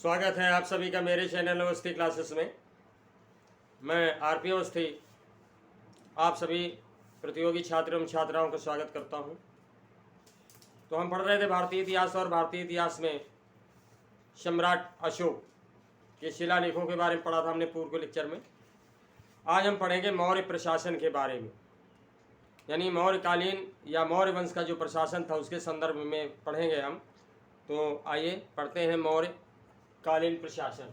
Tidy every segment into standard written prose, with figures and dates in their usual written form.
स्वागत है आप सभी का मेरे चैनल अवस्थी क्लासेस में। मैं आरपी अवस्थी आप सभी प्रतियोगी छात्र एवं छात्राओं का स्वागत करता हूं। तो हम पढ़ रहे थे भारतीय इतिहास और भारतीय इतिहास में सम्राट अशोक के शिलालेखों के बारे में पढ़ा था हमने पूर्व के लेक्चर में। आज हम पढ़ेंगे मौर्य प्रशासन के बारे में, यानी मौर्यकालीन या मौर्य वंश का जो प्रशासन था उसके संदर्भ में पढ़ेंगे हम। तो आइए पढ़ते हैं मौर्य कालीन प्रशासन।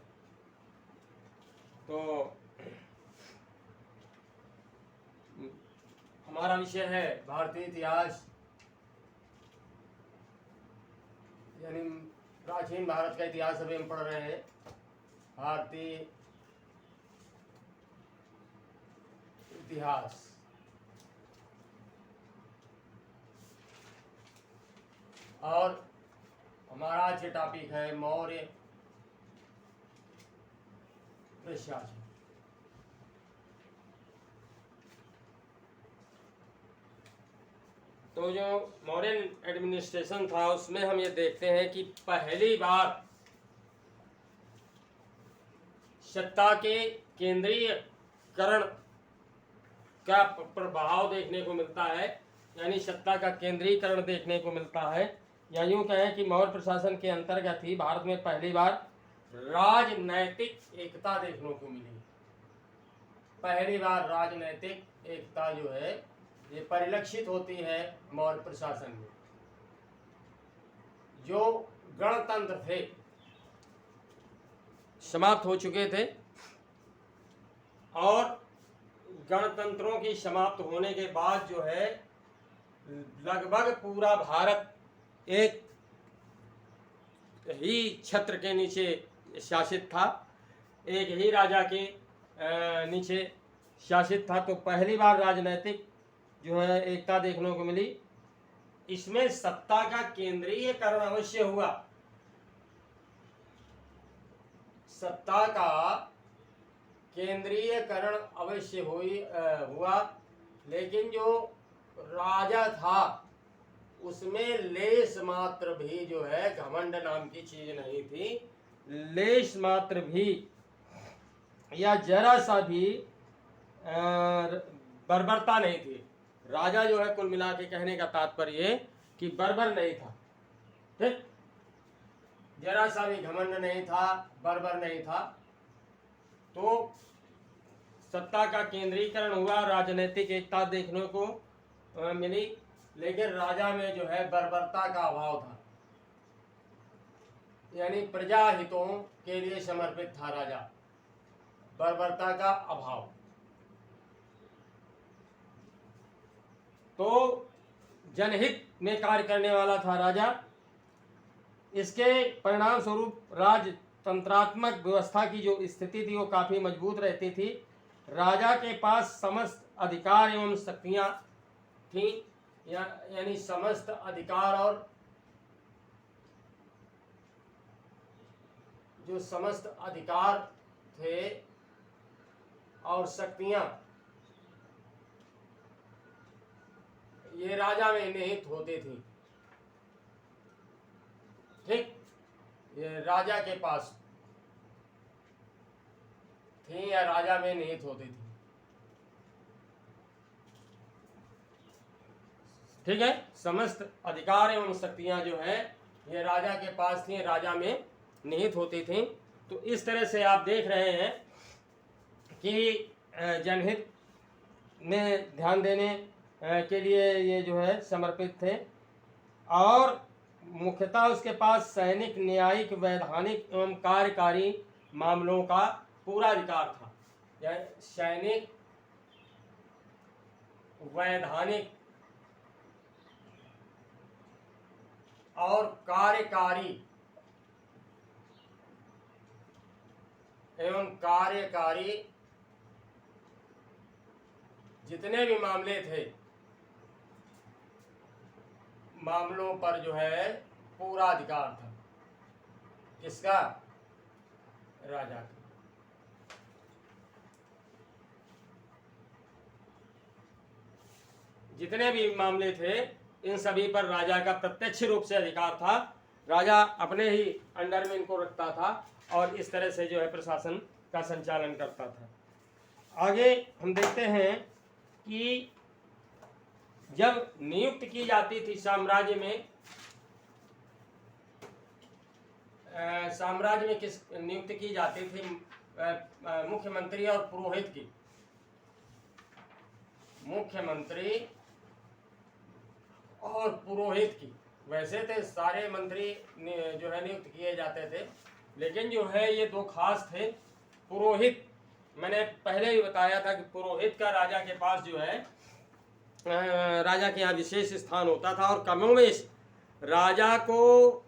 तो हमारा विषय है भारतीय इतिहास, यानी प्राचीन भारत का इतिहास अभी हम पढ़ रहे हैं। भारतीय इतिहास और हमारा आज का टॉपिक है मौर्य प्रशासन। तो जो मौर्य एडमिनिस्ट्रेशन था उसमें हम ये देखते हैं कि पहली बार सत्ता के केंद्रीयकरण का प्रभाव देखने को मिलता है, यानी सत्ता का केंद्रीकरण देखने को मिलता है। या यूं कहें कि मौर्य प्रशासन के अंतर्गत ही भारत में पहली बार राजनैतिक एकता देखने को मिली। पहली बार राजनैतिक एकता जो है ये परिलक्षित होती है मौर्य प्रशासन में। जो गणतंत्र थे समाप्त हो चुके थे और गणतंत्रों की समाप्त होने के बाद जो है लगभग पूरा भारत एक ही छत्र के नीचे शासित था, एक ही राजा के नीचे शासित था। तो पहली बार राजनैतिक जो है एकता देखने को मिली। इसमें सत्ता का केंद्रीयकरण अवश्य हुआ, सत्ता का केंद्रीयकरण अवश्य हुआ, लेकिन जो राजा था उसमें लेश मात्र भी जो है घमंड नाम की चीज नहीं थी। लेश मात्र भी या जरा सा भी बर्बरता नहीं थी। राजा जो है कुल मिला के कहने का तात्पर्य कि बर्बर नहीं था, ठीक, जरा सा भी घमंड नहीं था, बर्बर नहीं था। तो सत्ता का केंद्रीकरण हुआ, राजनीतिक एकता देखने को मिली, लेकिन राजा में जो है बर्बरता का अभाव था, यानी प्रजा हितों के लिए समर्पित था राजा, बर्बरता का अभाव। तो जनहित में कार्य करने वाला था राजा। इसके परिणाम स्वरूप राजतंत्रात्मक व्यवस्था की जो स्थिति थी वो काफी मजबूत रहती थी। राजा के पास समस्त अधिकार एवं शक्तियां थी, यानी समस्त अधिकार और जो समस्त अधिकार थे और शक्तियां ये राजा में निहित होती थी, ठीक, ये राजा के पास थी या राजा में निहित होती थी, ठीक है। समस्त अधिकार एवं शक्तियां जो है ये राजा के पास थी, राजा में निहित होती थी। तो इस तरह से आप देख रहे हैं कि जनहित में ध्यान देने के लिए ये जो है समर्पित थे। और मुख्यतः उसके पास सैनिक, न्यायिक, वैधानिक एवं कार्यकारी मामलों का पूरा अधिकार था। सैनिक, वैधानिक और कार्यकारी एवं कार्यकारी जितने भी मामले थे, मामलों पर जो है पूरा अधिकार था। किसका? राजा का। जितने भी मामले थे इन सभी पर राजा का प्रत्यक्ष रूप से अधिकार था। राजा अपने ही अंडर में इनको रखता था और इस तरह से जो है प्रशासन का संचालन करता था। आगे हम देखते हैं कि जब नियुक्त की जाती थी साम्राज्य में, किस नियुक्त की जाती थी मुख्यमंत्री और पुरोहित की। मुख्यमंत्री और पुरोहित की। वैसे तो सारे मंत्री जो है नियुक्त किए जाते थे, लेकिन जो है ये दो खास थे। पुरोहित, मैंने पहले ही बताया था कि पुरोहित का राजा के पास जो है राजा के यहाँ विशेष स्थान होता था और कमोवेश राजा को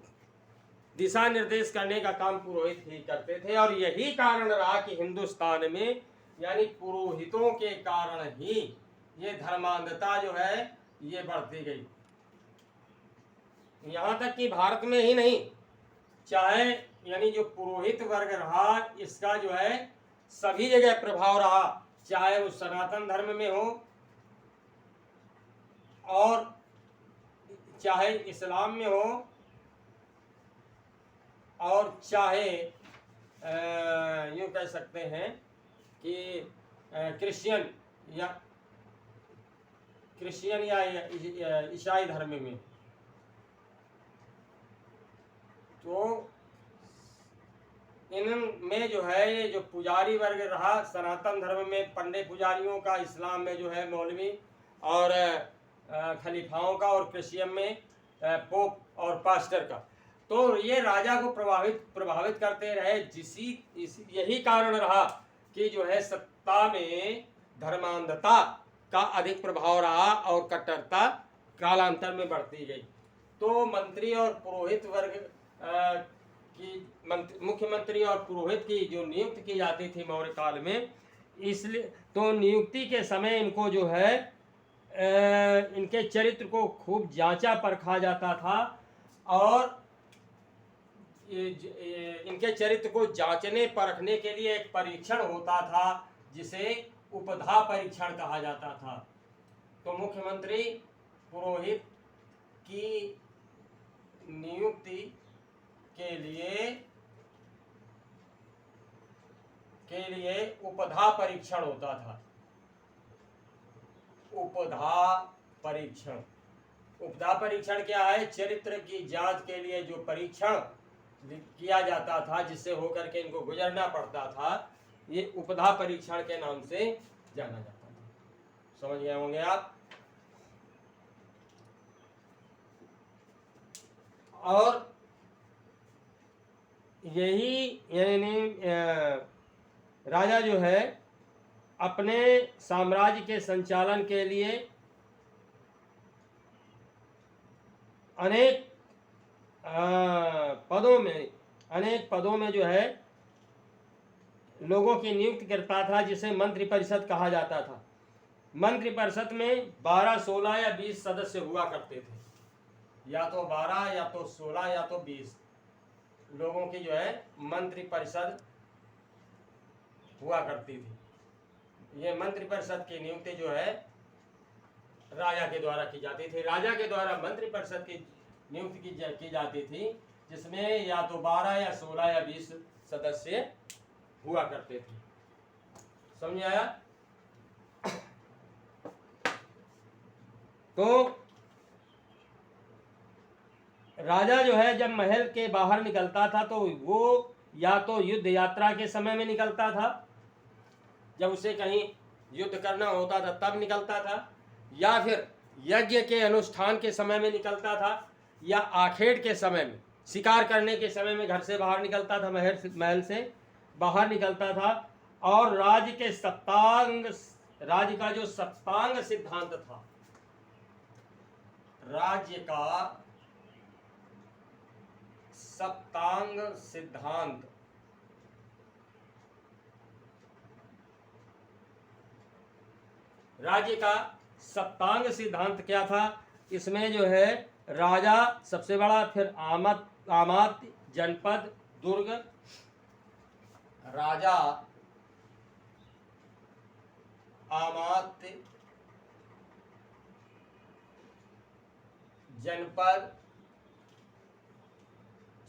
दिशा निर्देश करने का काम पुरोहित ही करते थे। और यही कारण रहा कि हिंदुस्तान में यानी पुरोहितों के कारण ही ये धर्मांधता जो है ये बढ़ती गई। यहाँ तक कि भारत में ही नहीं, चाहे यानी जो पुरोहित वर्ग रहा इसका जो है सभी जगह प्रभाव रहा, चाहे वो सनातन धर्म में हो और चाहे इस्लाम में हो और चाहे यूँ कह सकते हैं कि क्रिश्चियन या ईसाई धर्म में। तो इनमें जो है ये जो पुजारी वर्ग रहा, सनातन धर्म में पंडित पुजारियों का, इस्लाम में जो है मौलवी और खलीफाओं का, और क्रिश्चियन में पोप और पास्टर का। तो ये राजा को प्रभावित करते रहे। यही कारण रहा कि जो है सत्ता में धर्मांधता का अधिक प्रभाव रहा और कट्टरता कालांतर में बढ़ती गई। तो मंत्री और पुरोहित वर्ग की मुख्यमंत्री और पुरोहित की जो नियुक्त की जाती थी मौर्य काल में, इसलिए तो नियुक्ति के समय इनको जो है इनके चरित्र को खूब जांचा परखा जाता था और इनके चरित्र को जांचने परखने के लिए एक परीक्षण होता था जिसे उपधा परीक्षण कहा जाता था। तो मुख्यमंत्री पुरोहित की नियुक्ति के लिए उपधा परीक्षण होता था। उपधा परीक्षण क्या है? चरित्र की जांच के लिए जो परीक्षण किया जाता था, जिससे होकर के इनको गुजरना पड़ता था, ये उपधा परीक्षण के नाम से जाना जाता था। समझ गए होंगे आप। और यही यानी राजा जो है अपने साम्राज्य के संचालन के लिए अनेक पदों में जो है लोगों की नियुक्ति करता था, जिसे मंत्रिपरिषद कहा जाता था। मंत्रिपरिषद में 12, 16 या 20 सदस्य हुआ करते थे, या तो 12 या तो 16 या तो 20 लोगों की जो है मंत्रिपरिषद हुआ करती थी। ये मंत्रिपरिषद की नियुक्ति जो है राजा के द्वारा की जाती थी। राजा के द्वारा मंत्रिपरिषद की नियुक्ति की जाती थी, जिसमें या तो 12 या 16 या 20 सदस्य हुआ करते थे। समझ आया? तो राजा जो है जब महल के बाहर निकलता था तो वो या तो युद्ध यात्रा के समय में निकलता था, जब उसे कहीं युद्ध करना होता था तब निकलता था, या फिर यज्ञ के अनुष्ठान के समय में निकलता था, या आखेड़ के समय में, शिकार करने के समय में घर से बाहर निकलता था, महल से बाहर निकलता था। और राज्य का जो सप्तांग सिद्धांत था, राज्य का सप्तांग सिद्धांत, राज्य का सप्तांग सिद्धांत क्या था? इसमें जो है राजा सबसे बड़ा, फिर आमात्य, जनपद, दुर्ग, राजा, आमात्य, जनपद,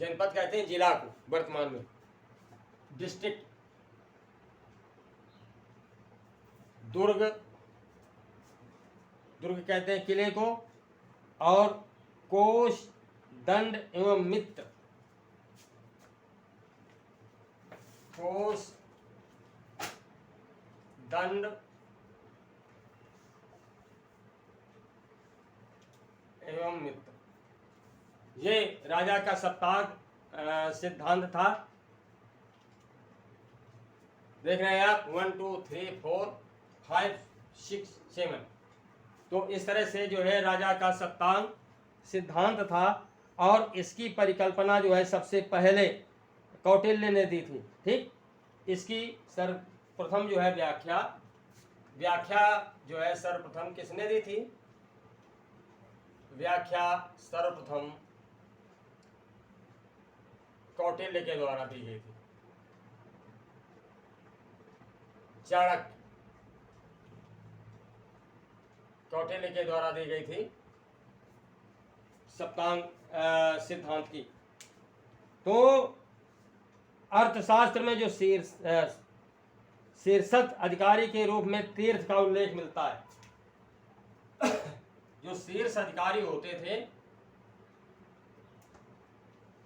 जनपद कहते हैं जिला को वर्तमान में, डिस्ट्रिक्ट। दुर्ग, दुर्ग कहते हैं किले को। और कोष, दंड एवं मित्र, कोष, दंड एवं मित्र, ये राजा का सप्ताह सिद्धांत था। देख रहे हैं आप 1 2 3 4 5 6 7। तो इस तरह से जो है राजा का सप्तांग सिद्धांत था, और इसकी परिकल्पना जो है सबसे पहले कौटिल्य ने दी थी। ठीक, इसकी सर्वप्रथम जो है व्याख्या जो है सर्वप्रथम किसने दी थी? व्याख्या सर्वप्रथम कौटिल्य के द्वारा दी गई थी। चाणक्य, कौटिल्य के द्वारा दी गई थी सप्तांग सिद्धांत की। तो अर्थशास्त्र में जो शीर्षस्थ अधिकारी के रूप में तीर्थ का उल्लेख मिलता है। जो शीर्ष अधिकारी होते थे,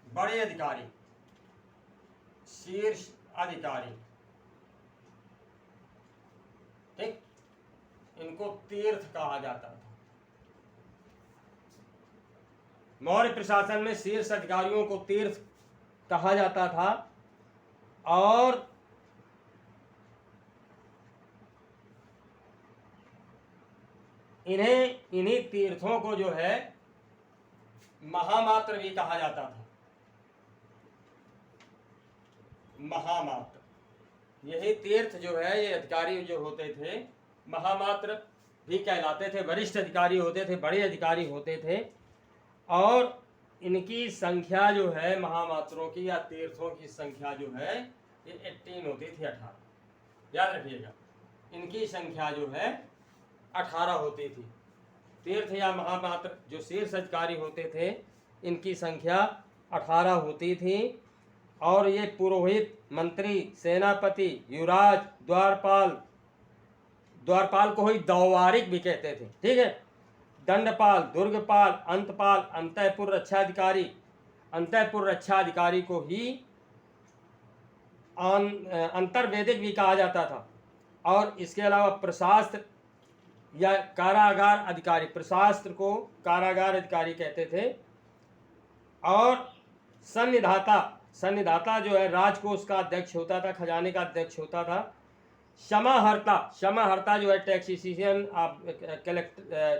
बड़े अधिकारी, शीर्ष अधिकारी, ठीक, इनको तीर्थ कहा जाता था। मौर्य प्रशासन में शीर्ष अधिकारियों को तीर्थ कहा जाता था, और इन्हीं तीर्थों को जो है महामात्र भी कहा जाता था। महामात्र, यही तीर्थ जो है, ये अधिकारी जो होते थे महामात्र भी कहलाते थे। वरिष्ठ अधिकारी होते थे, बड़े अधिकारी होते थे, और इनकी संख्या जो है महामात्रों की या तीर्थों की संख्या जो है ये 18 होती थी, 18। याद रखिएगा, इनकी संख्या जो है 18 होती थी। तीर्थ या महामात्र जो शीर्ष अधिकारी होते थे, इनकी संख्या 18 होती थी। और ये पुरोहित, मंत्री, सेनापति, युवराज, द्वारपाल, द्वारपाल को ही दौवारिक भी कहते थे। ठीक है, दंडपाल, दुर्गपाल, अंतपाल, अंतःपुर रक्षाधिकारी, अंतःपुर रक्षाधिकारी को ही अंतर्वेदिक भी कहा जाता था। और इसके अलावा प्रशास्त्र या कारागार अधिकारी, प्रशास्त्र को कारागार अधिकारी कहते थे। और सन्निधाता, सन्निधाता जो है राजकोष का अध्यक्ष होता था, खजाने का अध्यक्ष होता था। क्षमाहर्ता, क्षमाहर्ता जो है टैक्सेशन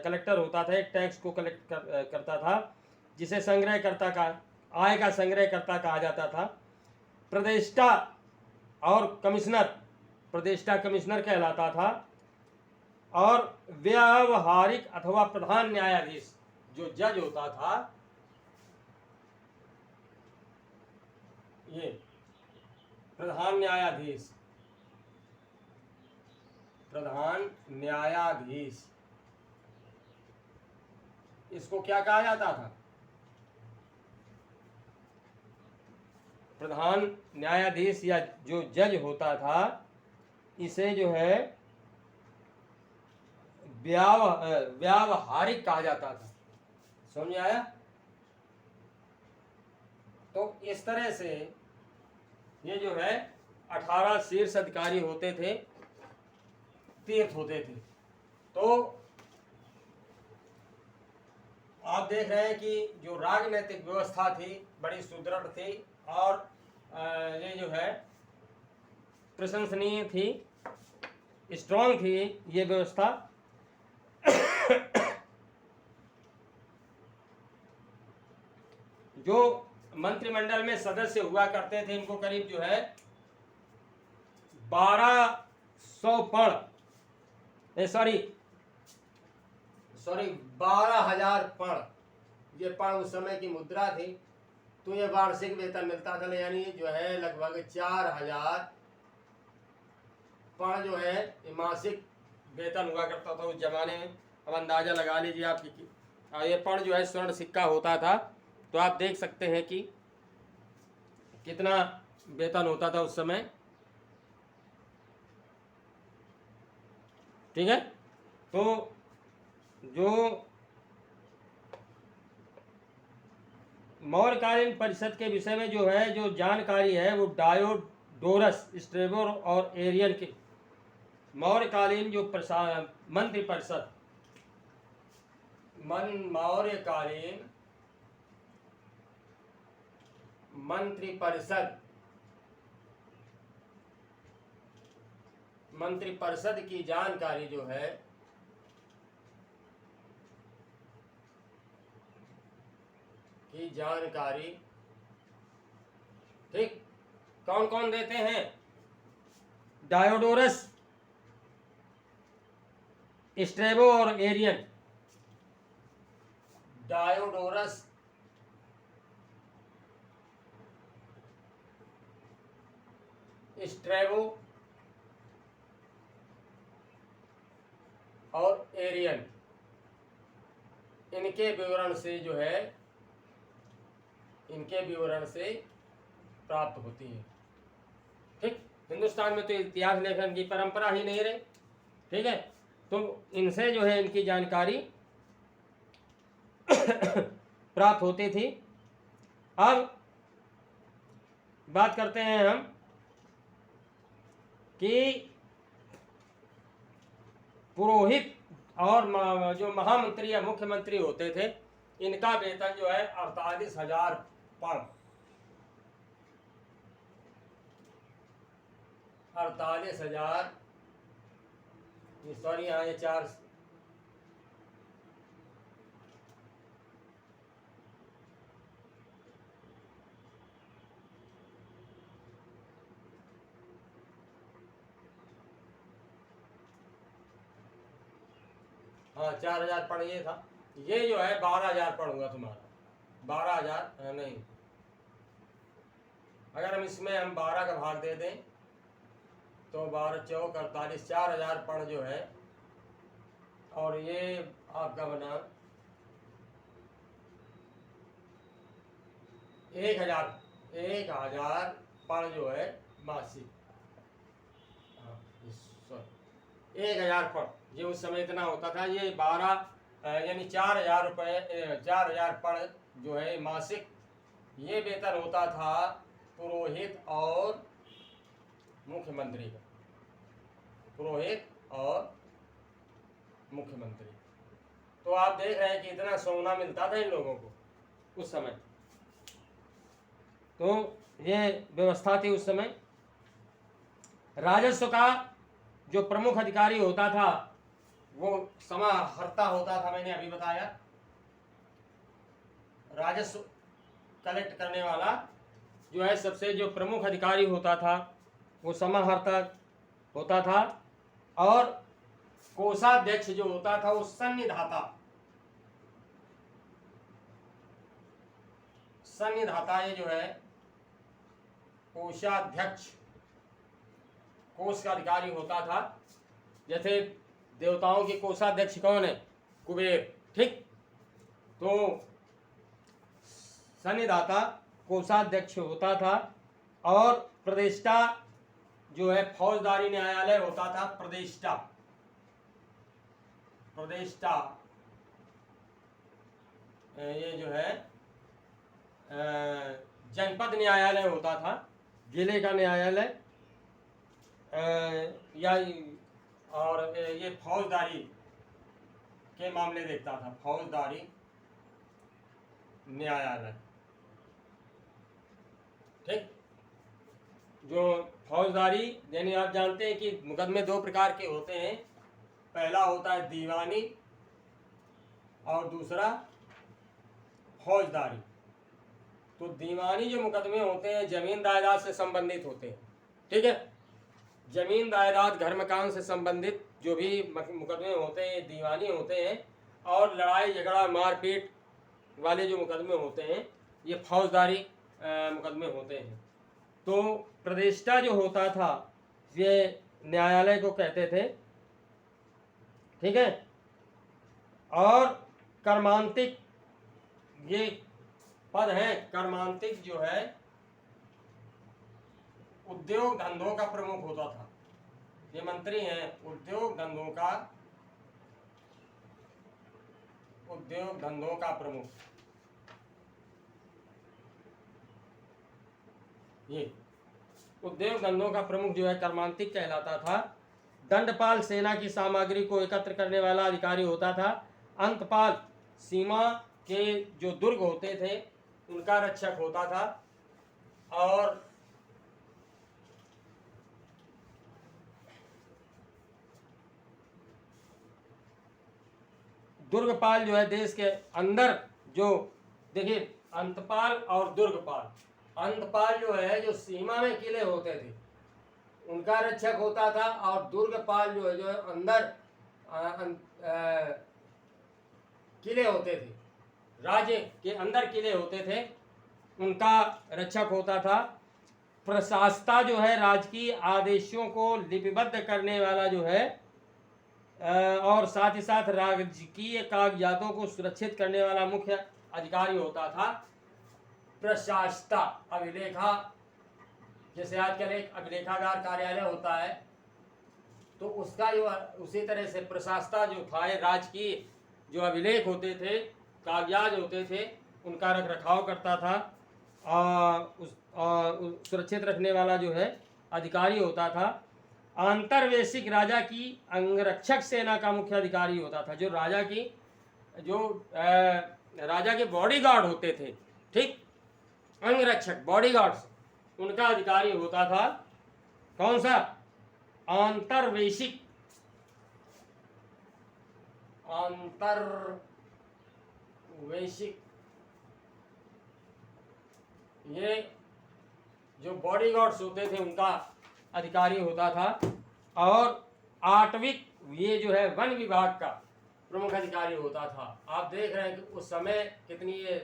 कलेक्टर होता था, एक टैक्स को कलेक्ट करता था, जिसे संग्रहकर्ता का, आय का संग्रहकर्ता कहा जाता था। प्रदेष्टा और कमिश्नर, प्रदेष्टा कमिश्नर कहलाता था। और व्यावहारिक अथवा प्रधान न्यायाधीश जो जज होता था, ये प्रधान न्यायाधीश, प्रधान न्यायाधीश, इसको क्या कहा जाता था? प्रधान न्यायाधीश या जो जज होता था, इसे जो है व्यावहारिक कहा जाता था। समझ आया? तो इस तरह से ये जो है 18 शीर्ष अधिकारी होते थे, तीर्थ होते थे। तो आप देख रहे हैं कि जो राजनैतिक व्यवस्था थी बड़ी सुदृढ़ थी, और ये जो है प्रशंसनीय थी, स्ट्रॉन्ग थी ये व्यवस्था। जो मंत्रिमंडल में सदस्य हुआ करते थे, इनको करीब जो है 1200 पण, सॉरी 12,000 पण, ये पण उस समय की मुद्रा थी। तो ये वार्षिक वेतन मिलता था, यानी जो है लगभग 4,000 पण जो है मासिक वेतन हुआ करता था उस जमाने में। अब अंदाजा लगा लीजिए आप कि ये पण जो है स्वर्ण सिक्का होता था। तो आप देख सकते हैं कि कितना वेतन होता था उस समय, ठीक है। तो जो मौर्यकालीन परिषद के विषय में जो है जो जानकारी है वो डायोडोरस, स्ट्रैबो और एरियन के मौर्यकालीन जो मंत्रि परिषद मौर्यकालीन मंत्रि परिषद की जानकारी जो है ठीक, कौन कौन देते हैं? डायोडोरस, स्ट्रैबो और एरियन। डायोडोरस, स्ट्रैबो और एरियन, इनके विवरण से प्राप्त होती है। ठीक, हिंदुस्तान में तो इतिहास लेखन की परंपरा ही नहीं रही, ठीक है। तो इनसे जो है इनकी जानकारी प्राप्त होती थी। अब बात करते हैं हम कि पुरोहित और जो महामंत्री या मुख्यमंत्री होते थे, इनका वेतन जो है 48,000 पौंड, 48,000, सॉरी यहाँ ये 4, हाँ 4,000 पड़ ये था। ये जो है 12,000 पड़ूंगा तुम्हारा, 12,000 नहीं, अगर हम इसमें हम 12 का भाग दे दें तो 12 चौक 48, 4,000 पड़ जो है। और ये आपका बना 1,000 पड़ जो है मासिक, 1,000 पड़, ये उस समय इतना होता था। ये 12 यानी 4,000 रुपये, 4,000 पड़ जो है मासिक, ये वेतन होता था पुरोहित और मुख्यमंत्री का, पुरोहित और मुख्यमंत्री। तो आप देख रहे हैं कि इतना सोना मिलता था इन लोगों को उस समय। तो ये व्यवस्था थी उस समय। राजस्व का जो प्रमुख अधिकारी होता था वो समाहर्ता होता था, मैंने अभी बताया। राजस्व कलेक्ट करने वाला जो है सबसे जो प्रमुख अधिकारी होता था वो समाहर्ता होता था। और कोषाध्यक्ष जो होता था वो सन्निधाता, ये जो है कोषाध्यक्ष, कोष का अधिकारी होता था। जैसे देवताओं के कोषाध्यक्ष कौन है? कुबेर, ठीक। तो सन्निधाता कोषाध्यक्ष होता था। और प्रदेष्टा जो है फौजदारी न्यायालय होता था, प्रदेष्टा, ये जो है जनपद न्यायालय होता था, जिले का न्यायालय, या और ये फौजदारी के मामले देखता था, फौजदारी न्यायालय, ठीक। जो फौजदारी यानी आप जानते हैं कि मुकदमे 2 प्रकार के होते हैं, पहला होता है दीवानी और दूसरा फौजदारी। तो दीवानी जो मुकदमे होते हैं जमीन जायदाद से संबंधित होते हैं, ठीक है। जमीन जायदाद घर मकान से संबंधित जो भी मुकदमे होते हैं दीवानी होते हैं। और लड़ाई झगड़ा मारपीट वाले जो मुकदमे होते हैं ये फौजदारी मुकदमे होते हैं। तो प्रदेष्टा जो होता था ये न्यायालय को कहते थे, ठीक है। और कर्मांतिक ये पद है, कर्मांतिक जो है उद्योग धंधों का प्रमुख होता था। ये मंत्री हैं उद्योग धंधों का प्रमुख। ये उद्योग धंधों का प्रमुख जो है कर्मांतिक कहलाता था। दंडपाल सेना की सामग्री को एकत्र करने वाला अधिकारी होता था। अंतपाल सीमा के जो दुर्ग होते थे उनका रक्षक होता था। और दुर्गपाल जो है देश के अंदर जो, देखिए अंतपाल और दुर्गपाल, अंतपाल जो है जो सीमा में किले होते थे उनका रक्षक होता था, और दुर्गपाल जो है अंदर किले होते थे, राज्य के अंदर किले होते थे, उनका रक्षक होता था। प्रशासता जो है राजकीय आदेशों को लिपिबद्ध करने वाला जो है और साथ ही साथ राजकीय कागजातों को सुरक्षित करने वाला मुख्य अधिकारी होता था प्रशासता। अभिलेखा, जैसे आजकल एक अभिलेखागार कार्यालय होता है तो उसका जो उसी तरह से प्रशासता जो था राजकीय जो अभिलेख होते थे, कागजात होते थे, उनका रख रखाव करता था और सुरक्षित रखने वाला जो है अधिकारी होता था। अंतर्वेशिक राजा की अंगरक्षक सेना का मुख्य अधिकारी होता था। जो राजा की राजा के बॉडीगार्ड होते थे, ठीक, अंगरक्षक बॉडीगार्ड्स, उनका अधिकारी होता था कौन सा? अंतर्वेशिक ये जो बॉडीगार्ड्स होते थे उनका अधिकारी होता था। और आठवीं ये जो है वन विभाग का प्रमुख अधिकारी होता था। आप देख रहे हैं कि उस समय कितनी ये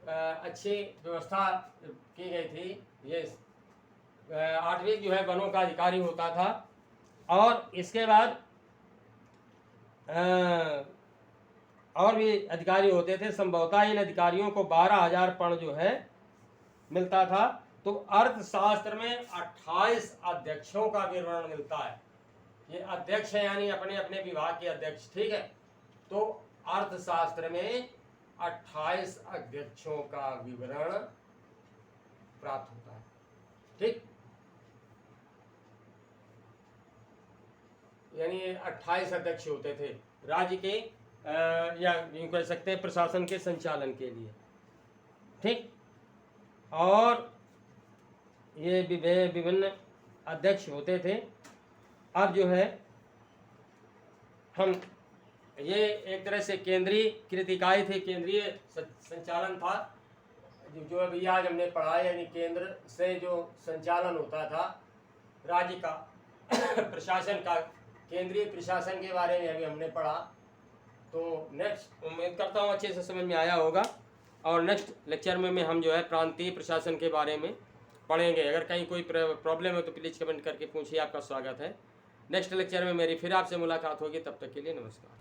अच्छी व्यवस्था की गई थी। ये आठवीं जो है वनों का अधिकारी होता था। और इसके बाद और भी अधिकारी होते थे। संभवतः इन अधिकारियों को 12,000 पण जो है मिलता था। तो अर्थशास्त्र में 28 अध्यक्षों का विवरण मिलता है। ये अध्यक्ष है यानी अपने अपने विभाग के अध्यक्ष, ठीक है। तो अर्थशास्त्र में 28 अध्यक्षों का विवरण प्राप्त होता है, ठीक। यानी 28 अध्यक्ष होते थे राज्य के या यूं कह सकते हैं प्रशासन के संचालन के लिए, ठीक। और ये विभिन्न अध्यक्ष होते थे। अब जो है हम ये एक तरह से केंद्रीय कृत इकाई थी, केंद्रीय संचालन था जो अभी आज हमने पढ़ा, यानी केंद्र से जो संचालन होता था राज्य का प्रशासन का, केंद्रीय प्रशासन के बारे में अभी हमने पढ़ा। तो नेक्स्ट उम्मीद करता हूँ अच्छे से समझ में आया होगा। और नेक्स्ट लेक्चर में हम जो है प्रांतीय प्रशासन के बारे में पढ़ेंगे। अगर कहीं कोई प्रॉब्लम है तो प्लीज़ कमेंट करके पूछिए, आपका स्वागत है। नेक्स्ट लेक्चर में मेरी फिर आपसे मुलाकात होगी, तब तक के लिए नमस्कार।